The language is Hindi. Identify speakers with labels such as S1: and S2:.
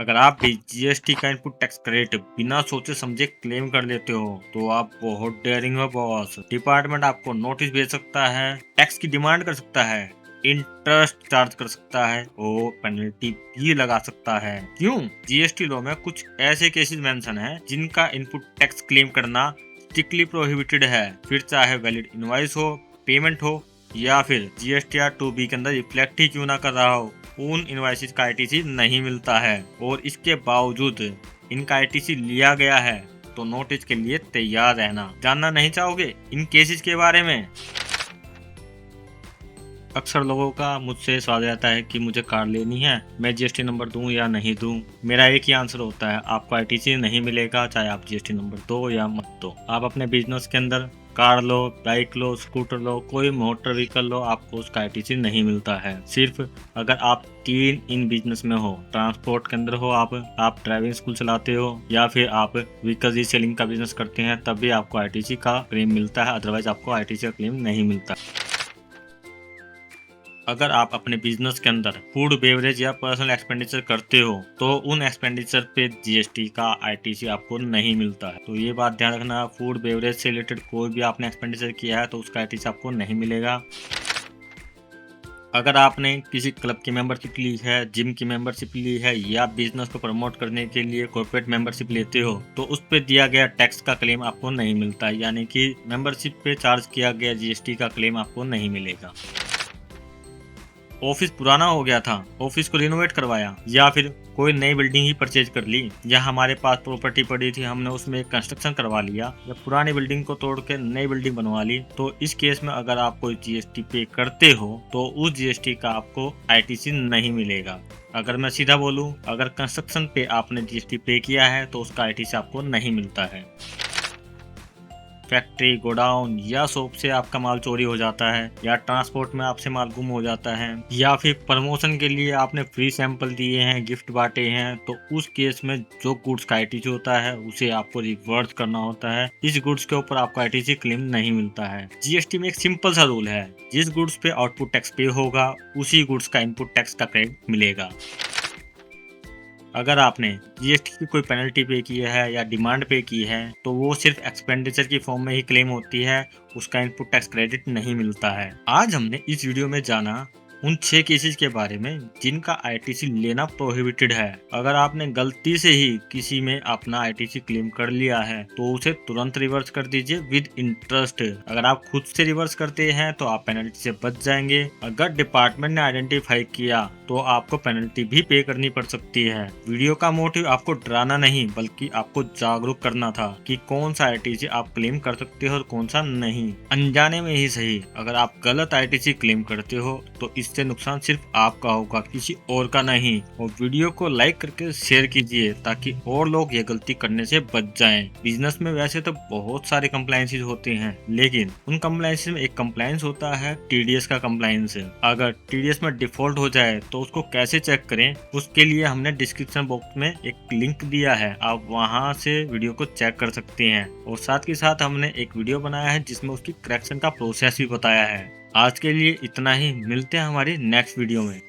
S1: अगर आप भी जीएसटी का इनपुट टैक्स क्रेडिट बिना सोचे समझे क्लेम कर लेते हो तो आप बहुत डेयरिंग हो बॉस। डिपार्टमेंट आपको नोटिस भेज सकता है, टैक्स की डिमांड कर सकता है, इंटरेस्ट चार्ज कर सकता है और पेनल्टी भी लगा सकता है। क्यों? जीएसटी लॉ में कुछ ऐसे केसेस मेंशन है जिनका इनपुट टैक्स क्लेम करना स्ट्रिक्टली प्रोहिबिटेड है, फिर चाहे वैलिड इनवॉइस हो, पेमेंट हो या फिर जीएसटीआर 2B के अंदर रिफ्लेक्ट ही क्यों ना कर रहा हो, उन इनवॉइसेस का आईटीसी नहीं मिलता है और इसके बावजूद इनका आईटीसी लिया गया है तो नोटिस के लिए तैयार रहना। जानना नहीं चाहोगे इन केसेस के बारे में? अक्सर लोगों का मुझसे सवाल रहता है कि मुझे कार लेनी है, मैं जीएसटी नंबर दूं या नहीं दूं। मेरा एक ही आंसर होता है, आपको आईटीसी नहीं मिलेगा चाहे आप जीएसटी नंबर दो या मत दो। आप अपने बिजनेस के अंदर कार लो, बाइक लो, स्कूटर लो, कोई मोटर व्हीकल लो, आपको उसका आईटीसी नहीं मिलता है। सिर्फ अगर आप 3 इन बिजनेस में हो, ट्रांसपोर्ट के अंदर हो, आप ड्राइविंग स्कूल चलाते हो या फिर आप व्हीकल रीसेलिंग का बिजनेस करते हैं, तब भी आपको आईटीसी का क्लेम मिलता है, अदरवाइज आपको आईटीसी का क्लेम नहीं मिलता। अगर आप अपने बिजनेस के अंदर फूड बेवरेज या पर्सनल एक्सपेंडिचर करते हो तो उन एक्सपेंडिचर पे जीएसटी का आईटीसी आपको नहीं मिलता है। तो ये बात ध्यान रखना, फूड बेवरेज से रिलेटेड कोई भी आपने एक्सपेंडिचर किया है तो उसका आईटीसी आपको नहीं मिलेगा। अगर आपने किसी क्लब की मेंबरशिप ली है, जिम की मेंबरशिप ली है या बिजनेस को प्रमोट करने के लिए कॉर्पोरेट मेंबरशिप लेते हो तो उस पे दिया गया टैक्स का क्लेम आपको नहीं मिलता, यानी कि मेंबरशिप पे चार्ज किया गया जीएसटी का क्लेम आपको नहीं मिलेगा। ऑफिस पुराना हो गया था, ऑफिस को रिनोवेट करवाया या फिर कोई नई बिल्डिंग ही परचेज कर ली, या हमारे पास प्रॉपर्टी पड़ी थी हमने उसमें एक कंस्ट्रक्शन करवा लिया या पुरानी बिल्डिंग को तोड़ के नई बिल्डिंग बनवा ली, तो इस केस में अगर आप कोई जीएसटी पे करते हो तो उस जीएसटी का आपको आईटीसी नहीं मिलेगा। अगर मैं सीधा बोलूं, अगर कंस्ट्रक्शन पे आपने जीएसटी पे किया है तो उसका आईटीसी आपको नहीं मिलता है। फैक्ट्री, गोडाउन या शॉप से आपका माल चोरी हो जाता है या ट्रांसपोर्ट में आपसे माल गुम हो जाता है या फिर प्रमोशन के लिए आपने फ्री सैंपल दिए हैं, गिफ्ट बांटे हैं, तो उस केस में जो गुड्स का आईटीसी होता है उसे आपको रिवर्स करना होता है। इस गुड्स के ऊपर आपको आईटीसी क्लेम नहीं मिलता है। जीएसटी में एक सिंपल सा रूल है, जिस गुड्स पे आउटपुट टैक्स पे होगा उसी गुड्स का इनपुट टैक्स का क्रेडिट मिलेगा। अगर आपने जीएसटी की कोई पेनल्टी पे की है या डिमांड पे की है तो वो सिर्फ एक्सपेंडिचर की फॉर्म में ही क्लेम होती है, उसका इनपुट टैक्स क्रेडिट नहीं मिलता है। आज हमने इस वीडियो में जाना उन 6 केसेस के बारे में जिनका आईटीसी लेना प्रोहिबिटेड है। अगर आपने गलती से ही किसी में अपना आईटीसी क्लेम कर लिया है तो उसे तुरंत रिवर्स कर दीजिए विद इंटरेस्ट। अगर आप खुद से रिवर्स करते हैं तो आप पेनल्टी से बच जाएंगे। अगर डिपार्टमेंट ने आइडेंटिफाई किया तो आपको पेनल्टी भी पे करनी पड़ सकती है। वीडियो का मोटिव आपको डराना नहीं बल्कि आपको जागरूक करना था कि कौन सा आईटीसी आप क्लेम कर सकते हो और कौन सा नहीं। अनजाने में ही सही, अगर आप गलत आईटीसी क्लेम करते हो तो इससे नुकसान सिर्फ आपका होगा, किसी और का नहीं। और वीडियो को लाइक करके शेयर कीजिए ताकि और लोग ये गलती करने से बच जाएं। बिजनेस में वैसे तो बहुत सारे कंप्लायंसेस होते हैं, लेकिन उन कंप्लायंसेस में एक कंप्लायंस होता है टीडीएस का कंप्लायंस। अगर टीडीएस में डिफॉल्ट हो जाए तो उसको कैसे चेक करें, उसके लिए हमने डिस्क्रिप्शन बॉक्स में एक लिंक दिया है, आप वहां से वीडियो को चेक कर सकते हैं। और साथ ही साथ हमने एक वीडियो बनाया है जिसमें उसकी करेक्शन का प्रोसेस भी बताया है। आज के लिए इतना ही, मिलते हैं हमारी नेक्स्ट वीडियो में।